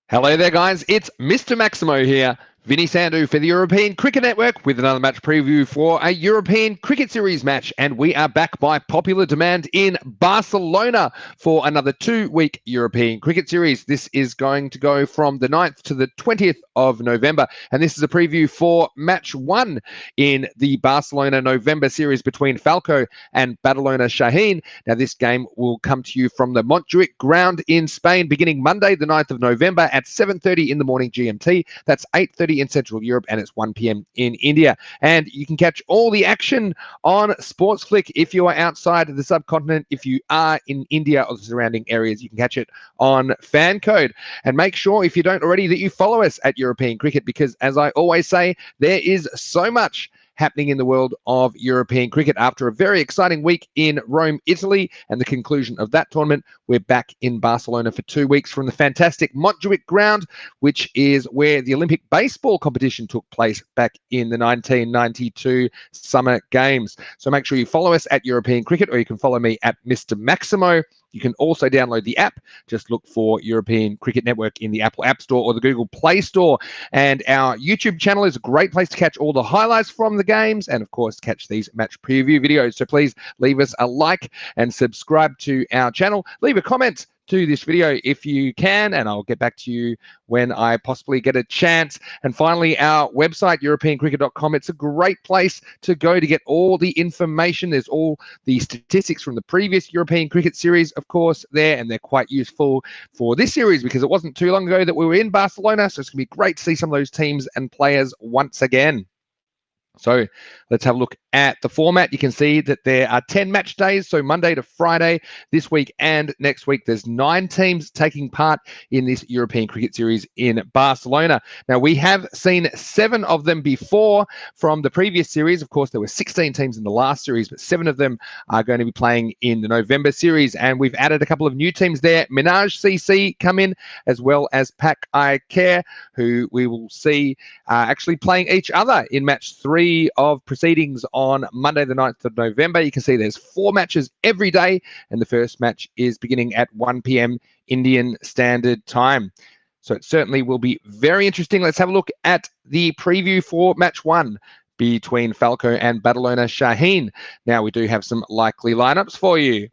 Hello there, guys. It's Mr. Maximo here, Vinny Sandu for the European Cricket Network with another match preview for a European Cricket Series match. And we are back by popular demand in Barcelona for another 2-week European Cricket Series. This is going to go from the 9th to the 20th of November. And this is a preview for match 1 in the Barcelona November series between Falco and Badalona Shaheen. Now, this game will come to you from the Montjuic ground in Spain beginning Monday, the 9th of November at 7:30 in the morning GMT. That's 8:30 in Central Europe, and it's 1 p.m. in India. And you can catch all the action on SportsFlick if you are outside of the subcontinent. If you are in India or the surrounding areas, you can catch it on Fancode. And make sure, if you don't already, that you follow us at European Cricket, because as I always say, there is so much happening in the world of European cricket. After a very exciting week in Rome, Italy, and the conclusion of that tournament, we're back in Barcelona for 2 weeks from the fantastic Montjuic ground, which is where the Olympic baseball competition took place back in the 1992 Summer Games. So make sure you follow us at European Cricket, or you can follow me at Mr. Maximo. You can also download the app. Just look for European Cricket Network in the Apple App Store or the Google Play Store. And our YouTube channel is a great place to catch all the highlights from the games and, of course, catch these match preview videos. So please leave us a like and subscribe to our channel. Leave a comment to this video if you can, and I'll get back to you when I possibly get a chance. And finally, our website, europeancricket.com. It's a great place to go to get all the information. There's all the statistics from the previous European Cricket Series, of course, there, and they're quite useful for this series because it wasn't too long ago that we were in Barcelona, so it's going to be great to see some of those teams and players once again. So let's have a look at the format. You can see that there are 10 match days, so Monday to Friday this week and next week. There's 9 teams taking part in this European Cricket Series in Barcelona. Now, we have seen 7 of them before from the previous series. Of course, there were 16 teams in the last series, but 7 of them are going to be playing in the November series. And we've added a couple of new teams there. Minaj CC come in, as well as Pak I Care, who we will see actually playing each other in match 3 of proceedings on Monday the 9th of November. You can see there's 4 matches every day, and the first match is beginning at 1 p.m. Indian Standard Time. So it certainly will be very interesting. Let's have a look at the preview for match 1 between Falco and Badalona Shaheen. Now, we do have some likely lineups for you.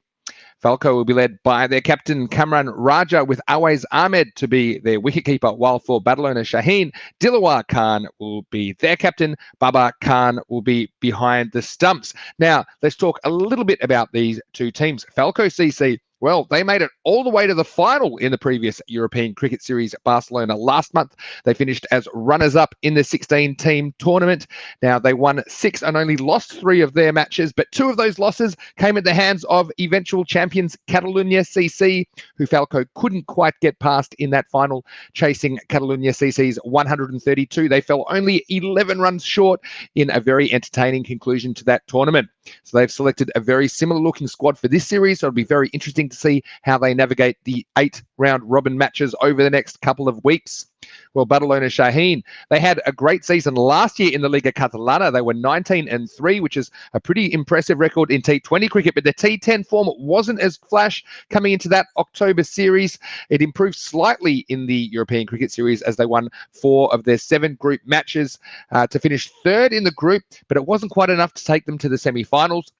Falco will be led by their captain, Kamran Raja, with Awais Ahmed to be their wicketkeeper, while for Badalona Shaheen, Dilawar Khan will be their captain. Baba Khan will be behind the stumps. Now, let's talk a little bit about these 2 teams. Falco CC, well, they made it all the way to the final in the previous European Cricket Series at Barcelona last month. They finished as runners-up in the 16-team tournament. Now, they won 6 and only lost 3 of their matches, but 2 of those losses came at the hands of eventual champions Catalunya CC, who Falco couldn't quite get past in that final, chasing Catalunya CC's 132. They fell only 11 runs short in a very entertaining conclusion to that tournament. So they've selected a very similar-looking squad for this series, so it'll be very interesting to see how they navigate the 8-round robin matches over the next couple of weeks. Well, Badalona Shaheen, they had a great season last year in the Liga Catalana. They were 19-3, which is a pretty impressive record in T20 cricket, but their T10 form wasn't as flash coming into that October series. It improved slightly in the European Cricket Series as they won 4 of their 7 group matches to finish 3rd in the group, but it wasn't quite enough to take them to the semi-finals.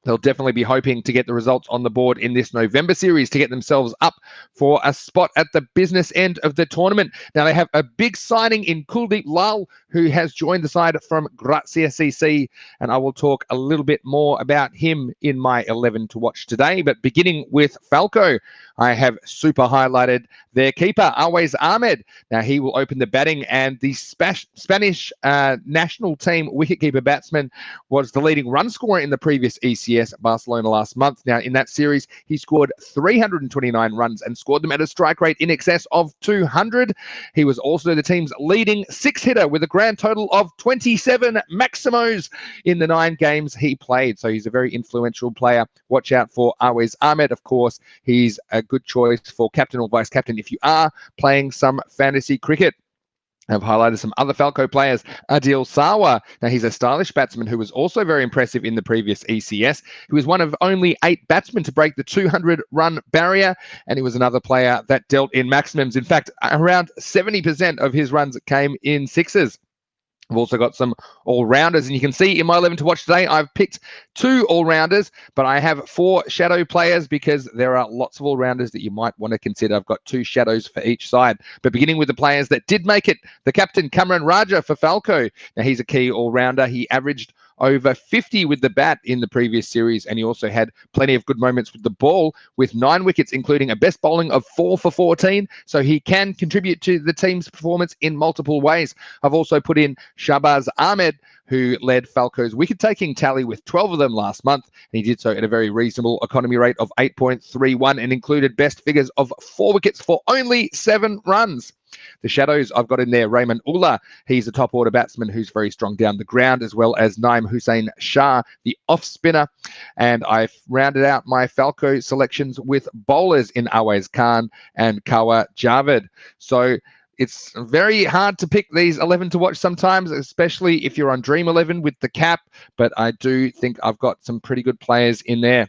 They'll definitely be hoping to get the results on the board in this November series to get themselves up for a spot at the business end of the tournament. Now, they have a big signing in Kuldeep Lal, who has joined the side from Grazia CC, and I will talk a little bit more about him in my 11 to watch today. But beginning with Falco, I have super highlighted their keeper, Awais Ahmed. Now, he will open the batting, and the Spanish national team wicketkeeper batsman was the leading run scorer in the previous ECS at Barcelona last month. Now, in that series, he scored 329 runs and scored them at a strike rate in excess of 200. He was also the team's leading 6-hitter with a grand total of 27 Maximos in the 9 games he played. So he's a very influential player. Watch out for Awais Ahmed. Of course, he's a good choice for captain or vice captain if you are playing some fantasy cricket. I've highlighted some other Falco players. Adil Sawa. Now, he's a stylish batsman who was also very impressive in the previous ECS. He was one of only 8 batsmen to break the 200-run barrier, and he was another player that dealt in maximums. In fact, around 70% of his runs came in sixes. I've also got some all-rounders, and you can see in my 11 to watch today, I've picked 2 all-rounders, but I have 4 shadow players because there are lots of all-rounders that you might want to consider. I've got 2 shadows for each side, but beginning with the players that did make it, the captain, Cameron Raja for Falco. Now, he's a key all-rounder. He averaged over 50 with the bat in the previous series, and he also had plenty of good moments with the ball with 9 wickets, including a best bowling of 4 for 14, so he can contribute to the team's performance in multiple ways. I've also put in Shahbaz Ahmed, who led Falco's wicket-taking tally with 12 of them last month, and he did so at a very reasonable economy rate of 8.31 and included best figures of 4 wickets for only 7 runs. The shadows I've got in there, Raymond Ullah. He's a top-order batsman who's very strong down the ground, as well as Naim Hussain Shah, the off-spinner. And I've rounded out my Falco selections with bowlers in Awais Khan and Kawa Javed. So it's very hard to pick these 11 to watch sometimes, especially if you're on Dream 11 with the cap, but I do think I've got some pretty good players in there.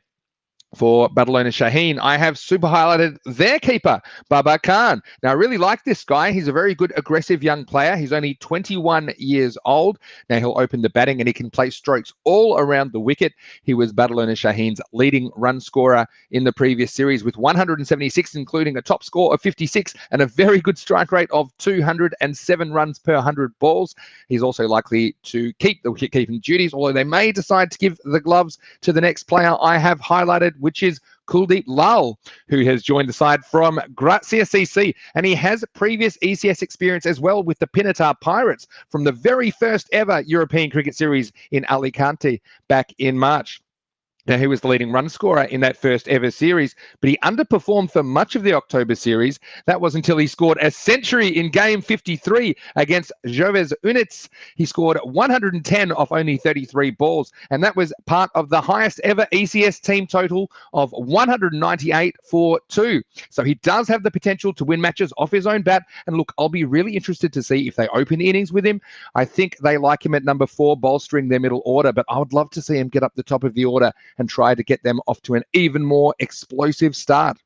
For Badalona Shaheen, I have super highlighted their keeper, Baba Khan. Now, I really like this guy. He's a very good, aggressive young player. He's only 21 years old. Now, he'll open the batting and he can play strokes all around the wicket. He was Badalona Shaheen's leading run scorer in the previous series with 176, including a top score of 56 and a very good strike rate of 207 runs per 100 balls. He's also likely to keep the wicket-keeping duties, although they may decide to give the gloves to the next player I have highlighted, which is Kuldeep Lal, who has joined the side from CSCC, and he has previous ECS experience as well with the Pinatar Pirates from the very first ever European Cricket Series in Alicante back in March. Now, he was the leading run scorer in that first ever series, but he underperformed for much of the October series. That was until he scored a century in game 53 against Joves Units. He scored 110 off only 33 balls, and that was part of the highest ever ECS team total of 198 for 2. So he does have the potential to win matches off his own bat. And look, I'll be really interested to see if they open innings with him. I think they like him at number 4, bolstering their middle order, but I would love to see him get up the top of the order and try to get them off to an even more explosive start.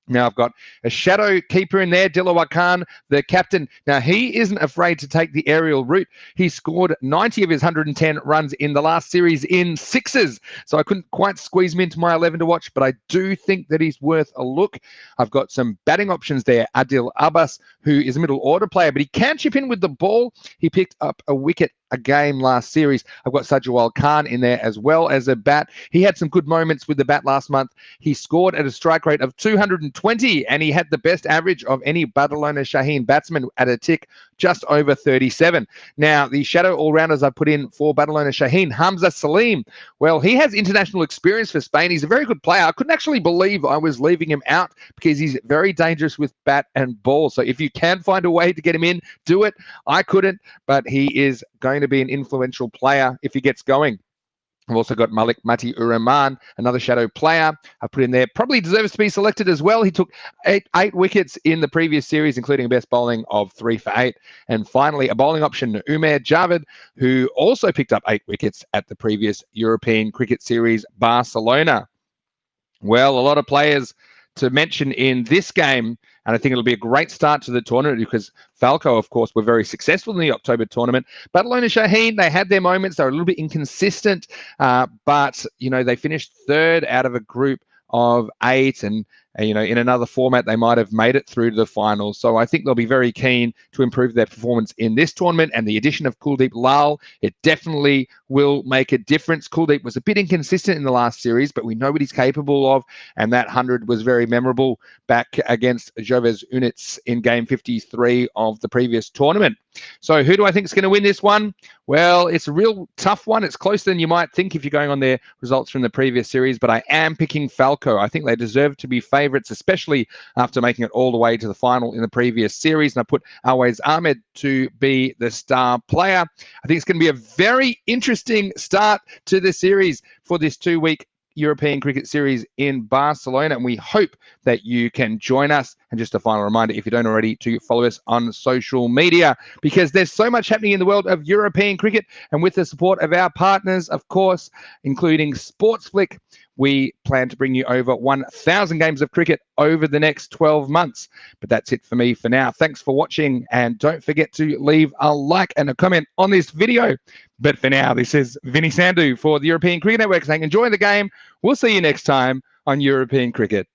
Now, I've got a shadow keeper in there, Dilawar Khan, the captain. Now, he isn't afraid to take the aerial route. He scored 90 of his 110 runs in the last series in sixes. So I couldn't quite squeeze him into my 11 to watch, but I do think that he's worth a look. I've got some batting options there. Adil Abbas, who is a middle order player, but he can chip in with the ball. He picked up a wicket a game last series. I've got Sajwal Khan in there as well as a bat. He had some good moments with the bat last month. He scored at a strike rate of 220, and he had the best average of any Badalona Shaheen batsman at a tick just over 37. Now, the shadow all-rounders I put in for Badalona Shaheen, Hamza Salim. Well, he has international experience for Spain. He's a very good player. I couldn't actually believe I was leaving him out because he's very dangerous with bat and ball. So if you can find a way to get him in, do it. I couldn't, but he is going to be an influential player if he gets going. I've also got Malik Mati Uraman, another shadow player I put in there. Probably deserves to be selected as well. He took eight wickets in the previous series, including a best bowling of 3 for 8. And finally, a bowling option, Umair Javed, who also picked up 8 wickets at the previous European Cricket Series, Barcelona. Well, a lot of players to mention in this game, and I think it'll be a great start to the tournament because Falco, of course, were very successful in the October tournament. Badalona Shaheen, they had their moments. They were a little bit inconsistent, but, you know, they finished 3rd out of a group of 8, and you know, in another format, they might have made it through to the finals. So I think they'll be very keen to improve their performance in this tournament. And the addition of Kuldeep Lal, it definitely will make a difference. Kuldeep was a bit inconsistent in the last series, but we know what he's capable of. And that 100 was very memorable back against Joves Units in game 53 of the previous tournament. So who do I think is going to win this one? Well, it's a real tough one. It's closer than you might think if you're going on their results from the previous series, but I am picking Falco. I think they deserve to be favourites, especially after making it all the way to the final in the previous series. And I put Awais Ahmed to be the star player. I think it's going to be a very interesting start to the series for this 2-week European Cricket Series in Barcelona, and we hope that you can join us. And just a final reminder, if you don't already, to follow us on social media, because there's so much happening in the world of European cricket, and with the support of our partners, of course, including Sportsflick, we plan to bring you over 1,000 games of cricket over the next 12 months. But that's it for me for now. Thanks for watching, and don't forget to leave a like and a comment on this video. But for now, this is Vinny Sandhu for the European Cricket Network saying enjoy the game. We'll see you next time on European Cricket.